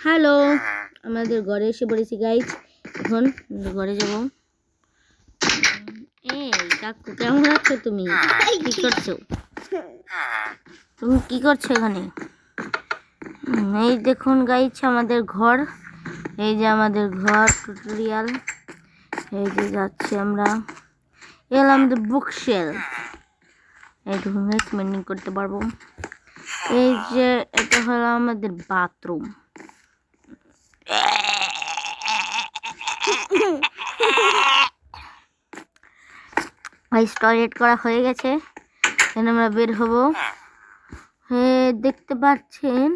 Hello, আমাদের ঘরে এসে পড়েছি গাইজ। এখন ঘরে যাব। এই কাকু, কেমন আছো তুমি? কি করছো তুমি? কি করছো এখানে? এই দেখুন গাইজ আমাদের ঘর। এই যে আমাদের ঘর টিউটোরিয়াল। এই যে যাচ্ছি আমরা। এলাম আমাদের বুক শেলফ। এইটুকু মেনটেন করতে পারবো। এই যে এটা হলো আমাদের বাথরুম। টয়লেট করা হয়ে গেছে। এখানে আমরা বের হব। হ্যাঁ, দেখতে পাচ্ছেন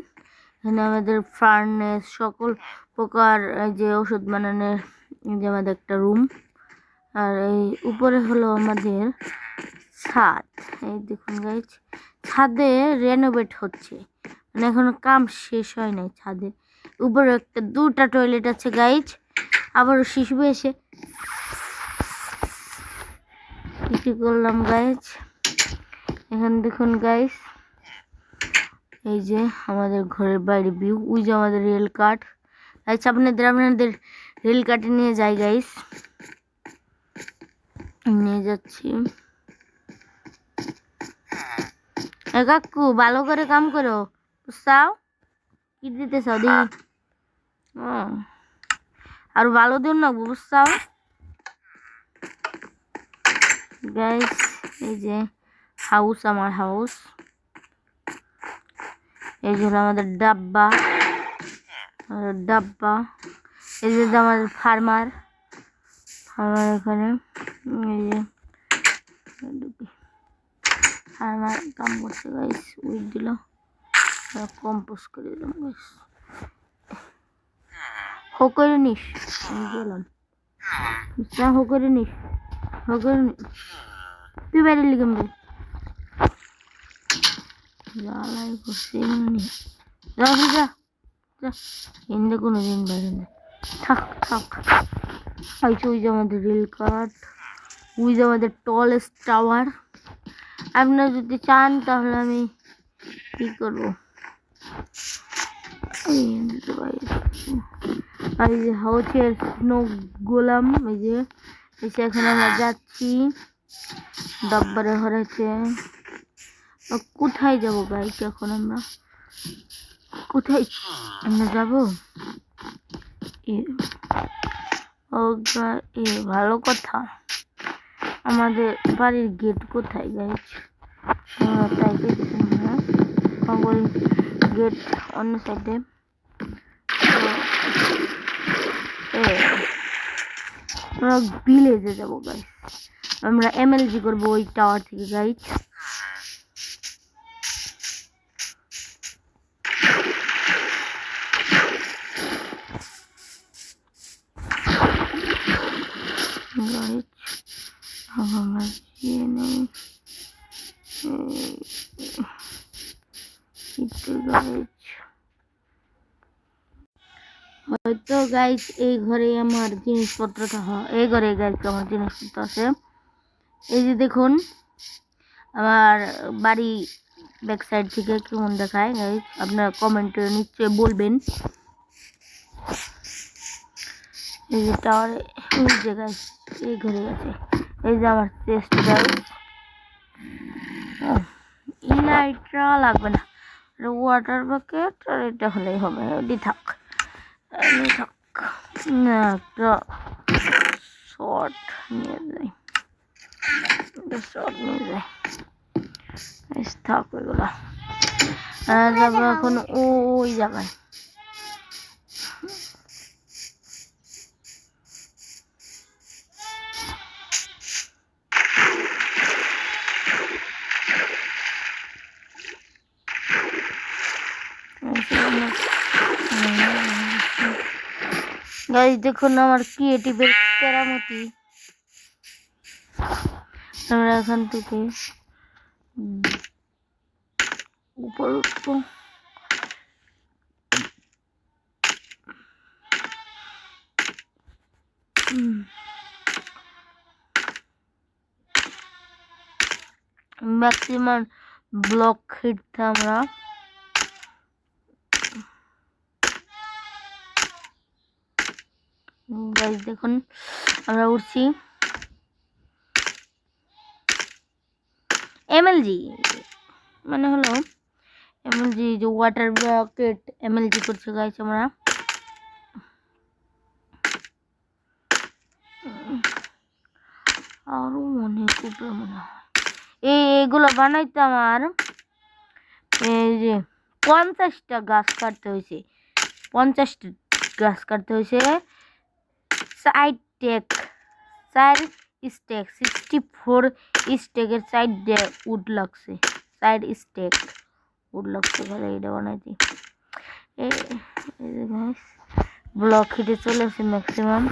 এখানে আমাদের ফার্নেস, সকল প্রকার যে ওষুধ বানানোর যে আমাদের একটা রুম। আর এই উপরে হলো আমাদের ছাদ। এই দেখুন গাইজ, ছাদে রেনোভেট হচ্ছে, মানে এখনো কাম শেষ হয় নাই ছাদে। উপরে একটা দুটা টয়লেট আছে গাইজ। আবারও শিশু এসে কি করলাম গাইজ। এখানে দেখুন গাইজ, এই যে আমাদের ঘরের বাইরে ভিউ। ওই যে আমাদের রেল কাট। আচ্ছা, আপনাদের রেল কাটে নিয়ে যাই গাইজ। নিয়ে যাচ্ছি। কাকু, ভালো করে কাম করো, বুঝছাও? কি দিতে চাও দি? আর ভালো দিন না, বুঝছাও গাইজ। এই যে হাউস, আমার হাউস। এই যে আমাদের ডাব্বা। এই যে আমাদের ফার্মার এখানে। এই যে ফার্মার কাম করছে গাইস। উইট দিল, কম্পোস্ট করে দিলাম গাইস। হো করে নিস, আমি গেলাম। হো করে নিস, তুই বাইরে লিখে ভাই। জ্বালাই করছে যা এনে কোনো দিন বাইরে নেই। থাক। ওই যে আমাদের রেল কাট। ওই যে আমাদের টলেস্ট টাওয়ার। আপনারা যদি চান তাহলে আমি কি করবো, এই যে হাউসের স্নো গোলাম। এই যে এখানে আমরা যাচ্ছি। ডাব্বারে হরেছে। কোথায় যাবো গাইস? এখন আমরা কোথায় যাবো? ভালো কথা, আমাদের বাড়ির গেট কোথায় গাইস? তাই গেট অন্য সাইডে। আমরা ভিলেজে যাবো গাইস। আমরা এমএলজি করবো ওই টাওয়ার থেকে গাইস। হয়তো গাইস এই ঘরে আমার জিনিসপত্রটা এই ঘরে গাইস আমার জিনিসপত্র আছে। এই যে দেখুন আমার বাড়ি ব্যাক সাইড থেকে কেমন দেখায় গাইস, আপনারা কমেন্টে নিশ্চয়ই বলবেন। এই যে টাওয়ারে ওই যে গাইস এই ঘরে আছে। এই যে আমার চেস্ট গাইস। ইলাইট্রা লাগবে না, ওয়াটার বাকেট আর এটা হলেই হবে। এটি থাক। না, একটা শর্ট নিয়ে যাই। থাক ওইগুলো। যাবো এখন ওই জায়গায়। গাইস দেখুন আমার ক্রিয়েটিভের কেরামতি। আমরা এখান থেকে উপর উঠবো। ম্যাক্সিমাম ব্লক হিটতে আমরা। গাইস দেখুন আমরা উঠছি এমএলজি মানে হলো এমএলজি যে ওয়াটার ব্যাকেট এমএলজি করছে গাইস আমরা আরো মনে কুপড়ে মনে হয় এইগুলো বানাইতে আমার এই যে 50টা গাছ কাটতে হয়েছে 50টা গাছ কাটতে হয়েছে সাইড টেক 4 স্টেক 64 স্টেকের সাইড উড লাগছে সাইড স্টেক উড লাগছে ভালো এটা বানাইছি ব্লক হিটে চলে আসে ম্যাক্সিমাম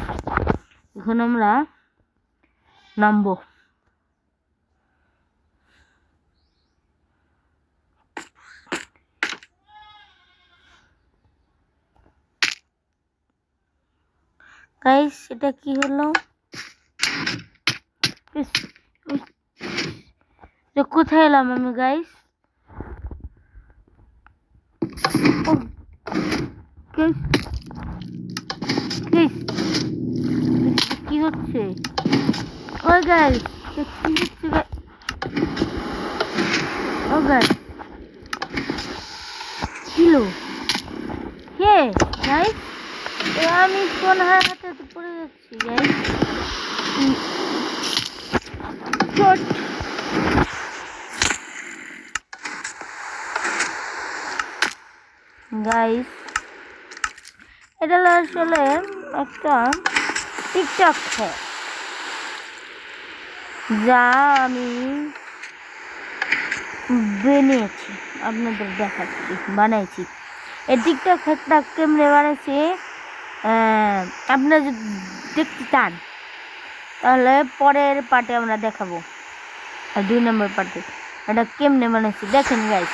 এখন আমরা নামবো গাইস এটা কি হলো কোথায় এলাম আমি গাইস কি হচ্ছে ও গাইস কি হচ্ছে ও গাইস কিলো কে গাইস আমি কোন হাতে পড়ে যাচ্ছি গাইস গাইস এটা আসলে একটা টিকটক যা আমি বানিয়েছি আপনাদের দেখাচ্ছি বানাইছি এই টিকটক হ্যাকটা কেমনে বানাইছি আপনারা যদি দেখতে চান তাহলে পরের পার্টে আমরা দেখাবো আর 2 নম্বর পার্টে এটা কেমনে বানাইছি দেখেন গাইস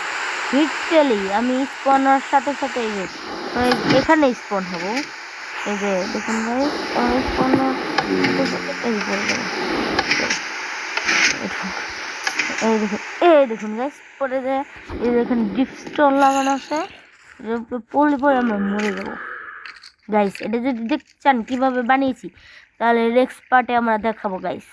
লিটারালি আমি স্পনের সাথে সাথে এখানে স্পন হব এই যে দেখুন গাইস স্পন এই দেখুন গাইস পরে যে এই দেখেন ডিপ স্টোন লাগানো আছে পড়লে পরে আমরা মরে যাবো গাইস এটা যদি দেখতে চান কিভাবে বানিয়েছি তাহলে নেক্সট পার্টে আমরা দেখাবো গাইস